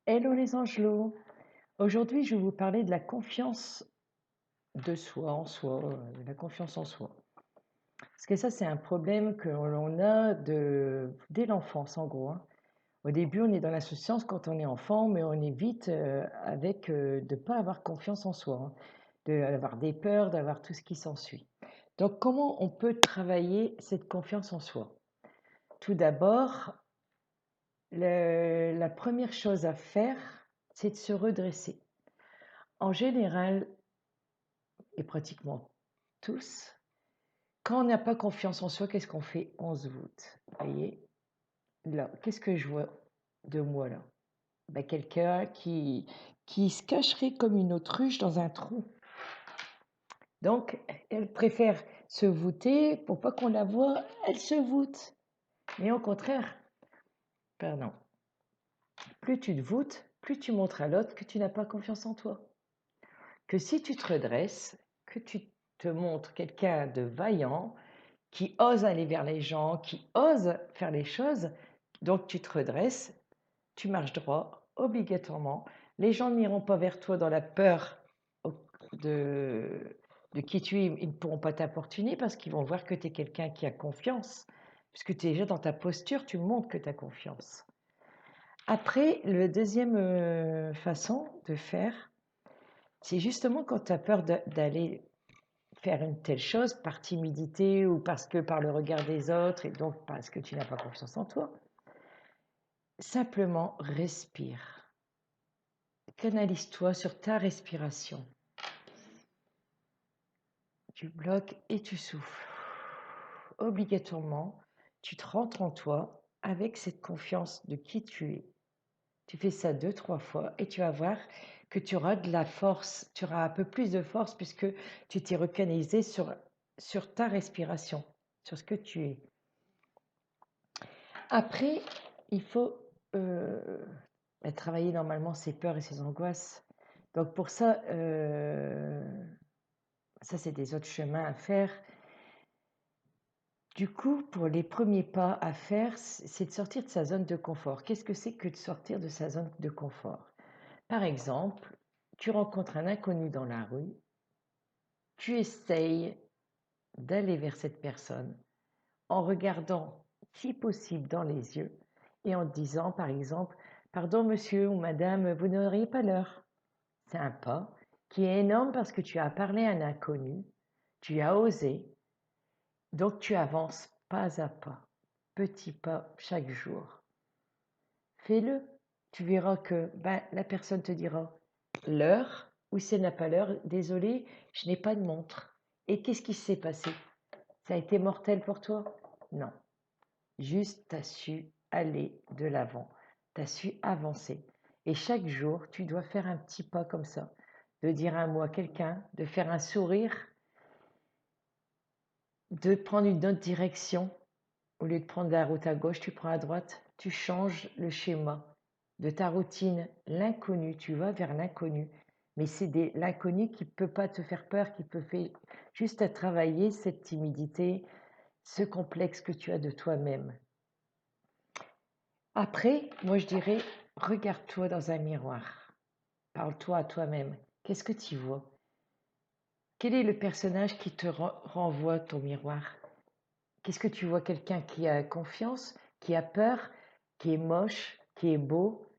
Hello les angelots! Aujourd'hui, je vais vous parler de la confiance de soi, en soi, de la confiance en soi. Parce que ça, c'est un problème que l'on a dès l'enfance, en gros, hein. Au début, on est dans l'insouciance quand on est enfant, mais on est vite avec de ne pas avoir confiance en soi, hein, d'avoir des peurs, d'avoir tout ce qui s'ensuit. Donc, comment on peut travailler cette confiance en soi? Tout d'abord, la première chose à faire, c'est de se redresser. En général, et pratiquement tous, quand on n'a pas confiance en soi, qu'est-ce qu'on fait? On se voûte. Vous voyez? Là, qu'est-ce que je vois de moi là? Ben, quelqu'un qui se cacherait comme une autruche dans un trou. Donc, elle préfère se voûter pour pas qu'on la voie, elle se voûte. Mais au contraire, pardon, plus tu te voûtes, plus tu montres à l'autre que tu n'as pas confiance en toi. Que si tu te redresses, que tu te montres quelqu'un de vaillant, qui ose aller vers les gens, qui ose faire les choses. Donc tu te redresses, tu marches droit, obligatoirement. Les gens n'iront pas vers toi dans la peur de, de qui tu es. Ils ne pourront pas t'importuner parce qu'ils vont voir que tu es quelqu'un qui a confiance. Puisque tu es déjà dans ta posture, tu montres que tu as confiance. Après, la deuxième façon de faire, c'est justement quand tu as peur d'aller faire une telle chose par timidité ou parce que par le regard des autres et donc parce que tu n'as pas confiance en toi. Simplement respire. Canalise-toi sur ta respiration. Tu bloques et tu souffles. Obligatoirement, tu te rentres en toi avec cette confiance de qui tu es. Tu fais ça 2, 3 fois et tu vas voir que tu auras de la force, tu auras un peu plus de force puisque tu t'es recanalisé sur ta respiration, sur ce que tu es. Après, il faut travailler normalement ses peurs et ses angoisses. Donc pour ça, ça c'est des autres chemins à faire. Du coup, pour les premiers pas à faire, c'est de sortir de sa zone de confort. Qu'est-ce que c'est que de sortir de sa zone de confort? Par exemple, tu rencontres un inconnu dans la rue, tu essayes d'aller vers cette personne en regardant, si possible, dans les yeux et en disant, par exemple, pardon monsieur ou madame, vous n'auriez pas l'heure. C'est un pas qui est énorme parce que tu as parlé à un inconnu, tu as osé, donc tu avances pas à pas, petit pas chaque jour. Fais-le, tu verras que la personne te dira l'heure, ou si elle n'a pas l'heure, désolé, je n'ai pas de montre. Et qu'est-ce qui s'est passé? Ça a été mortel pour toi? Non. Juste, tu as su aller de l'avant, tu as su avancer. Et chaque jour, tu dois faire un petit pas comme ça, de dire un mot à quelqu'un, de faire un sourire, de prendre une autre direction. Au lieu de prendre la route à gauche, tu prends à droite, tu changes le schéma de ta routine, l'inconnu, tu vas vers l'inconnu. Mais c'est l'inconnu qui ne peut pas te faire peur, qui peut faire juste à travailler cette timidité, ce complexe que tu as de toi-même. Après, moi je dirais, regarde-toi dans un miroir. Parle-toi à toi-même. Qu'est-ce que tu vois? Quel est le personnage qui te renvoie ton miroir? Qu'est-ce que tu vois? Quelqu'un qui a confiance, qui a peur, qui est moche, qui est beau?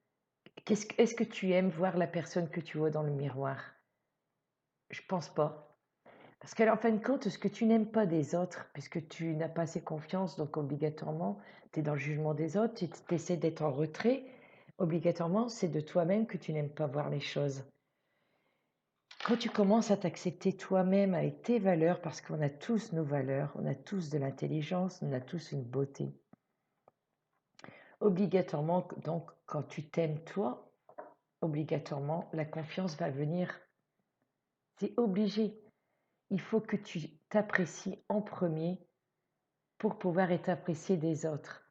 Est-ce que tu aimes voir la personne que tu vois dans le miroir? Je pense pas. Parce qu'en fin de compte, ce que tu n'aimes pas des autres, puisque tu n'as pas assez confiance, donc obligatoirement, tu es dans le jugement des autres, tu essaies d'être en retrait, obligatoirement, c'est de toi-même que tu n'aimes pas voir les choses. Quand tu commences à t'accepter toi-même avec tes valeurs, parce qu'on a tous nos valeurs, on a tous de l'intelligence, on a tous une beauté. Obligatoirement, donc, quand tu t'aimes toi, obligatoirement, la confiance va venir. C'est obligé. Il faut que tu t'apprécies en premier pour pouvoir être apprécié des autres.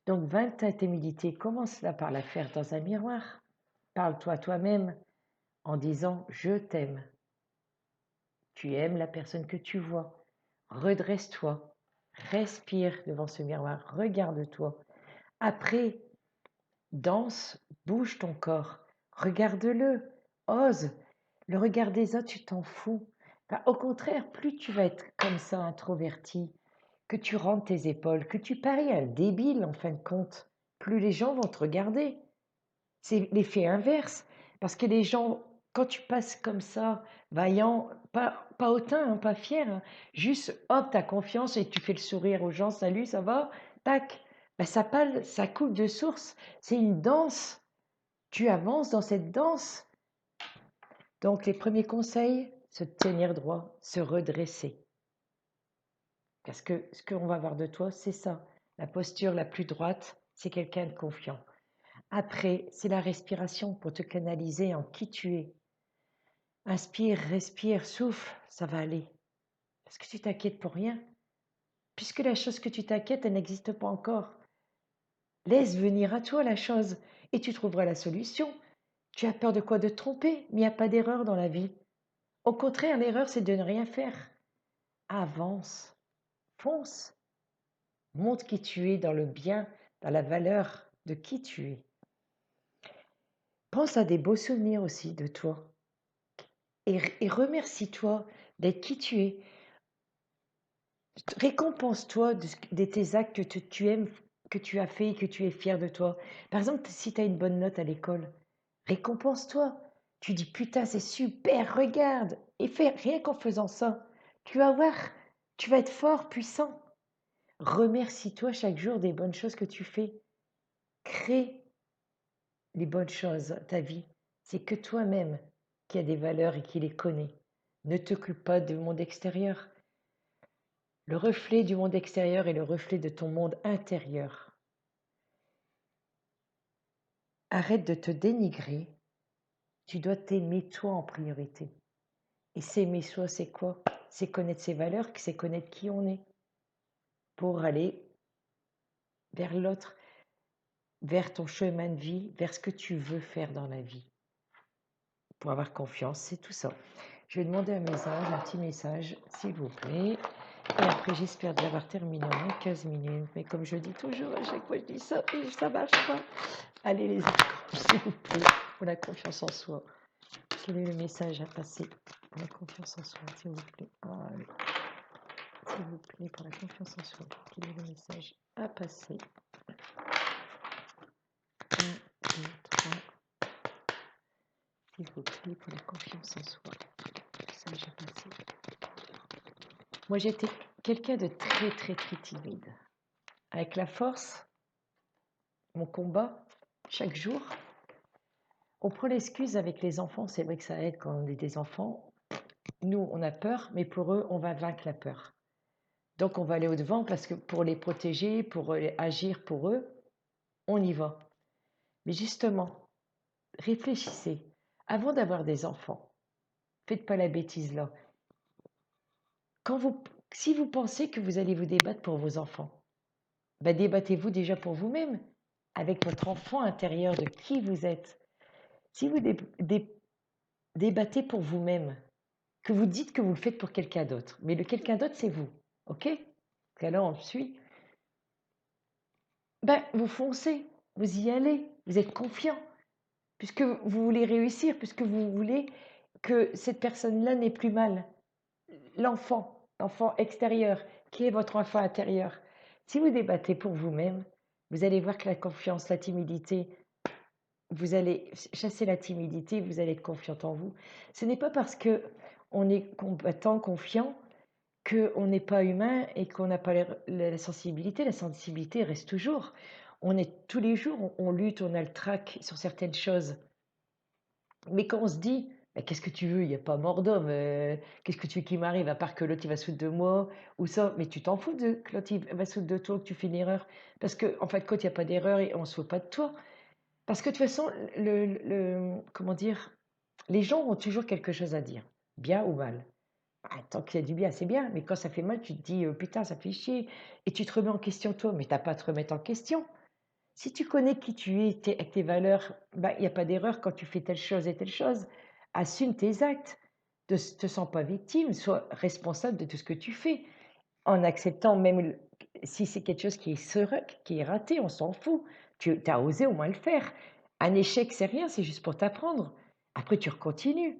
Donc, vainc ta timidité, commence là par la faire dans un miroir. Parle-toi à toi-même en disant je t'aime. Tu aimes la personne que tu vois. Redresse-toi. Respire devant ce miroir. Regarde-toi. Après, danse Bouge ton corps, regarde-le, ose. Le regard des autres, tu t'en fous. Enfin, au contraire, plus tu vas être comme ça, introverti, que tu rentres tes épaules, que tu paries un débile en fin de compte, plus les gens vont te regarder. C'est l'effet inverse. Parce que les gens, quand tu passes comme ça, vaillant, pas hautain, hein, pas fier, hein, juste hop, t'as confiance et tu fais le sourire aux gens, salut, ça va? Tac. Ben, ça coule de source. C'est une danse. Tu avances dans cette danse. Donc, les premiers conseils, se tenir droit, se redresser. Parce que ce qu'on va voir de toi, c'est ça. La posture la plus droite, c'est quelqu'un de confiant. Après, c'est la respiration pour te canaliser en qui tu es. Inspire, respire, souffle, ça va aller. Parce que tu t'inquiètes pour rien. Puisque la chose que tu t'inquiètes, elle n'existe pas encore. Laisse venir à toi la chose et tu trouveras la solution. Tu as peur de quoi? De te tromper, mais il n'y a pas d'erreur dans la vie. Au contraire, l'erreur, c'est de ne rien faire. Avance, fonce, montre qui tu es dans le bien, dans la valeur de qui tu es. Pense à des beaux souvenirs aussi de toi et remercie-toi d'être qui tu es. Récompense-toi de tes actes que tu aimes, que tu as fait et que tu es fier de toi. Par exemple, si tu as une bonne note à l'école, récompense-toi. Tu dis putain, c'est super, regarde. Et fais rien qu'en faisant ça. Tu vas voir, tu vas être fort, puissant. Remercie-toi chaque jour des bonnes choses que tu fais. Crée les bonnes choses, ta vie. C'est que toi-même qui as des valeurs et qui les connais. Ne t'occupe pas du monde extérieur. Le reflet du monde extérieur est le reflet de ton monde intérieur. Arrête de te dénigrer. Tu dois t'aimer toi en priorité. Et s'aimer soi, c'est quoi? C'est connaître ses valeurs, c'est connaître qui on est pour aller vers l'autre, vers ton chemin de vie, vers ce que tu veux faire dans la vie. Pour avoir confiance, c'est tout ça. Je vais demander un message, un petit message, s'il vous plaît. Et après, j'espère déjà avoir terminé en 15 minutes. Mais comme je dis toujours, à chaque fois je dis ça, et ça marche pas. Allez les enfants, s'il vous plaît, pour la confiance en soi. Quel est le message à passer pour la confiance en soi, s'il vous plaît? Allez, s'il vous plaît, pour la confiance en soi. Quel est le message à passer? 1, 2, 3. S'il vous plaît, pour la confiance en soi. Message à passer. Moi, j'étais quelqu'un de très, très, très timide. Avec la force, mon combat, chaque jour, on prend l'excuse avec les enfants. C'est vrai que ça aide quand on est des enfants. Nous, on a peur, mais pour eux, on va vaincre la peur. Donc, on va aller au-devant parce que pour les protéger, pour agir pour eux, on y va. Mais justement, réfléchissez. Avant d'avoir des enfants, faites pas la bêtise là. Si vous pensez que vous allez vous débattre pour vos enfants, ben débattez-vous déjà pour vous-même, avec votre enfant intérieur de qui vous êtes. Si vous débattez pour vous-même, que vous dites que vous le faites pour quelqu'un d'autre, mais le quelqu'un d'autre, c'est vous, ok? Alors on suit. Ben, vous foncez, vous y allez, vous êtes confiant, puisque vous voulez réussir, puisque vous voulez que cette personne-là n'ait plus mal. L'enfant extérieur, qui est votre enfant intérieur. Si vous débattez pour vous-même, vous allez voir que la confiance, la timidité, vous allez chasser la timidité, vous allez être confiante en vous. Ce n'est pas parce que on est combattant, confiant, qu'on n'est pas humain et qu'on n'a pas la sensibilité. La sensibilité reste toujours. On est tous les jours, on lutte, on a le trac sur certaines choses. Mais quand on se dit, bah, qu'est-ce que tu veux? Il n'y a pas mort d'homme. Qu'est-ce que tu veux qui m'arrive? À part que l'autre il va se foutre de moi ou ça. Mais tu t'en fous que l'autre il va se foutre de toi, que tu fais une erreur. Parce qu'en en fait, quand il n'y a pas d'erreur et on ne se fout pas de toi. Parce que de toute façon, comment dire, les gens ont toujours quelque chose à dire, bien ou mal. Ah, tant qu'il y a du bien, c'est bien. Mais quand ça fait mal, tu te dis, putain, ça fait chier. Et tu te remets en question toi. Mais t'as pas à te remettre en question. Si tu connais qui tu es, avec tes valeurs, bah, il n'y a pas d'erreur quand tu fais telle chose et telle chose. Assume tes actes. Ne te sens pas victime. Sois responsable de tout ce que tu fais. En acceptant même si c'est quelque chose qui est raté, on s'en fout. Tu as osé au moins le faire. Un échec, c'est rien, c'est juste pour t'apprendre. Après, tu recontinues.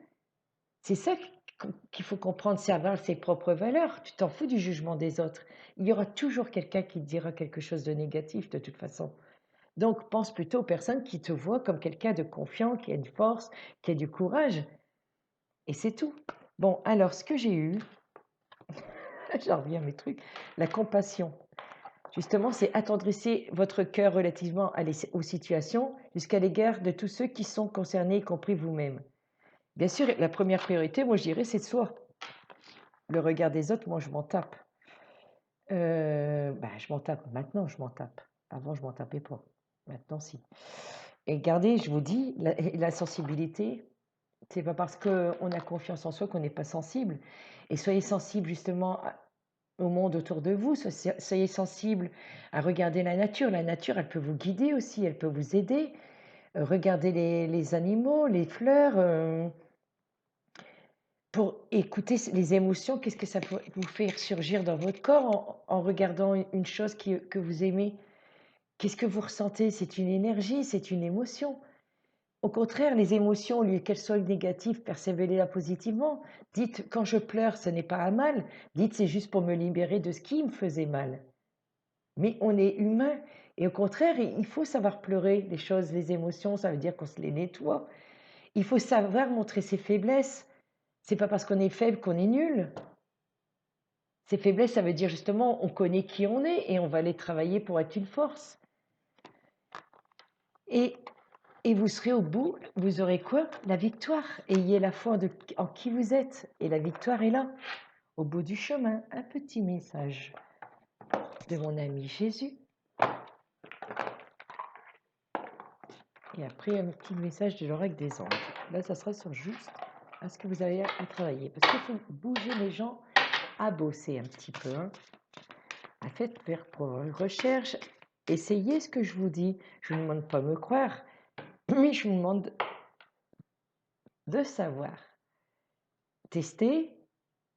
C'est ça qu'il faut comprendre, c'est avoir ses propres valeurs. Tu t'en fous du jugement des autres. Il y aura toujours quelqu'un qui te dira quelque chose de négatif de toute façon. Donc, pense plutôt aux personnes qui te voient comme quelqu'un de confiant, qui a une force, qui a du courage. Et c'est tout. Bon, alors, ce que j'ai eu, j'en reviens à mes trucs, la compassion. Justement, c'est attendrissez votre cœur relativement aux situations jusqu'à l'égard de tous ceux qui sont concernés, y compris vous-même. Bien sûr, la première priorité, moi je dirais, c'est de soi. Le regard des autres, moi je m'en tape. Je m'en tape. Maintenant, je m'en tape. Avant, je m'en tapais pas. Maintenant, si. Et gardez, je vous dis, la sensibilité, c'est pas parce qu'on a confiance en soi qu'on n'est pas sensible. Et soyez sensible justement au monde autour de vous. Soyez sensible à regarder la nature. La nature, elle peut vous guider aussi, elle peut vous aider. Regardez les animaux, les fleurs, pour écouter les émotions. Qu'est-ce que ça peut vous faire surgir dans votre corps en regardant une chose que vous aimez? Qu'est-ce que vous ressentez? C'est une énergie, c'est une émotion. Au contraire, les émotions, au lieu qu'elles soient négatives, percevez-les positivement. Dites, quand je pleure, ce n'est pas un mal. Dites, c'est juste pour me libérer de ce qui me faisait mal. Mais on est humain. Et au contraire, il faut savoir pleurer les choses, les émotions, ça veut dire qu'on se les nettoie. Il faut savoir montrer ses faiblesses. C'est pas parce qu'on est faible qu'on est nul. Ces faiblesses, ça veut dire justement, on connaît qui on est et on va les travailler pour être une force. Et vous serez au bout, vous aurez quoi? La victoire. Ayez la foi en qui vous êtes. Et la victoire est là, au bout du chemin. Un petit message de mon ami Jésus. Et après, un petit message de l'oreille des anges. Là, ça sera sur juste à ce que vous avez à travailler. Parce qu'il faut bouger les gens à bosser un petit peu. Hein. Faites faire recherche. Essayez ce que je vous dis. Je ne vous demande pas de me croire, mais je vous demande de savoir. Testez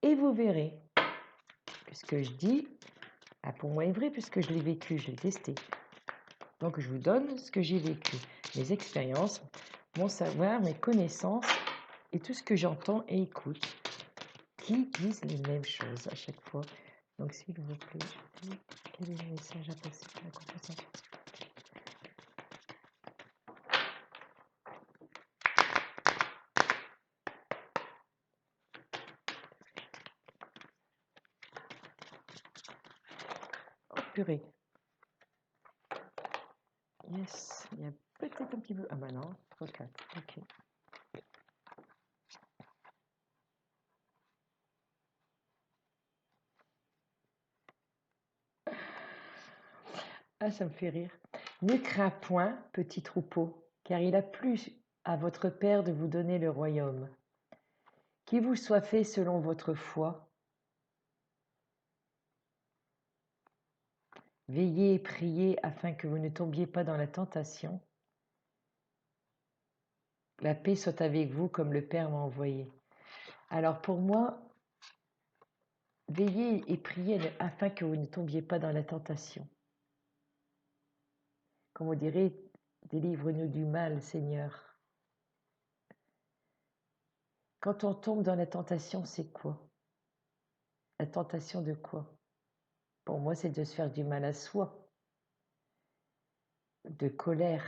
et vous verrez. Ce que je dis, pour moi est vrai puisque je l'ai vécu, je l'ai testé. Donc je vous donne ce que j'ai vécu, mes expériences, mon savoir, mes connaissances et tout ce que j'entends et écoute, qui disent les mêmes choses à chaque fois. Donc s'il vous plaît, je dis quel est le message à passer pour la compréhension. Oh purée. Yes, il y a peut-être un petit peu. Ah bah non, 3, 4, ok. Ah, ça me fait rire. Ne crains point, petit troupeau, car il a plu à votre Père de vous donner le royaume. Qu'il vous soit fait selon votre foi. Veillez et priez afin que vous ne tombiez pas dans la tentation. La paix soit avec vous comme le Père m'a envoyé. Alors pour moi, veillez et priez afin que vous ne tombiez pas dans la tentation. Comme on dirait, délivre-nous du mal, Seigneur. Quand on tombe dans la tentation, c'est quoi? La tentation de quoi? Pour moi, c'est de se faire du mal à soi, de colère,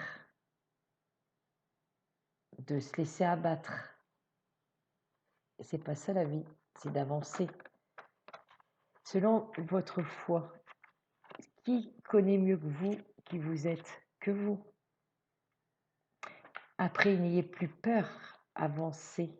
de se laisser abattre. C'est pas ça la vie, c'est d'avancer. Selon votre foi, qui connaît mieux que vous qui vous êtes que vous? Après, n'ayez plus peur, avancez.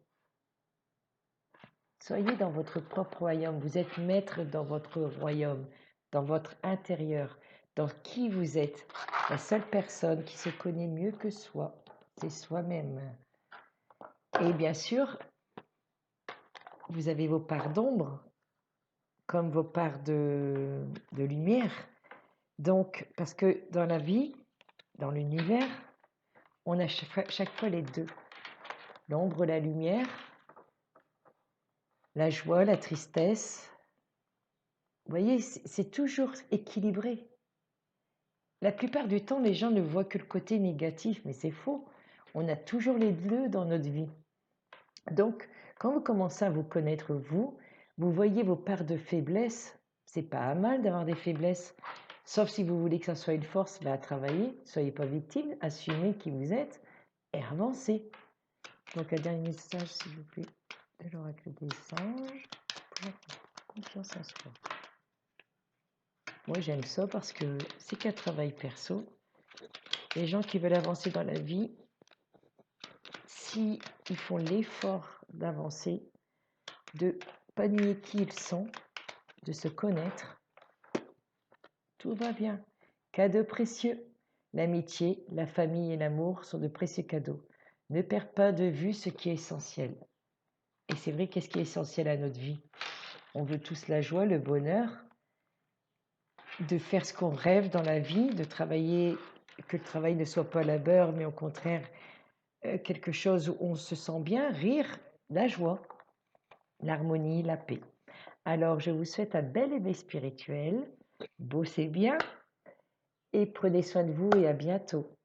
Soyez dans votre propre royaume. Vous êtes maître dans votre royaume, dans votre intérieur, dans qui vous êtes. La seule personne qui se connaît mieux que soi, c'est soi-même. Et bien sûr, vous avez vos parts d'ombre, comme vos parts de lumière. Donc, parce que dans la vie, dans l'univers, on a chaque fois les deux. L'ombre, la lumière, la joie, la tristesse. Vous voyez, c'est toujours équilibré. La plupart du temps, les gens ne voient que le côté négatif, mais c'est faux. On a toujours les deux dans notre vie. Donc, quand vous commencez à vous connaître vous, vous voyez vos parts de faiblesse. C'est pas mal d'avoir des faiblesses, sauf si vous voulez que ça soit une force, à travailler. Soyez pas victime, assumez qui vous êtes et avancez. Donc, un dernier message, s'il vous plaît, de l'oracle des anges. Confiance en soi. Moi, j'aime ça parce que c'est qu'un travail perso. Les gens qui veulent avancer dans la vie, si ils font l'effort d'avancer, de pas nier qui ils sont, de se connaître, tout va bien. Cadeaux précieux. L'amitié, la famille et l'amour sont de précieux cadeaux. Ne perds pas de vue ce qui est essentiel. Et c'est vrai, qu'est-ce qui est essentiel à notre vie? On veut tous la joie, le bonheur, de faire ce qu'on rêve dans la vie, de travailler, que le travail ne soit pas labeur, mais au contraire quelque chose où on se sent bien, rire, la joie, l'harmonie, la paix. Alors, je vous souhaite un bel éveil spirituel, bossez bien et prenez soin de vous et à bientôt.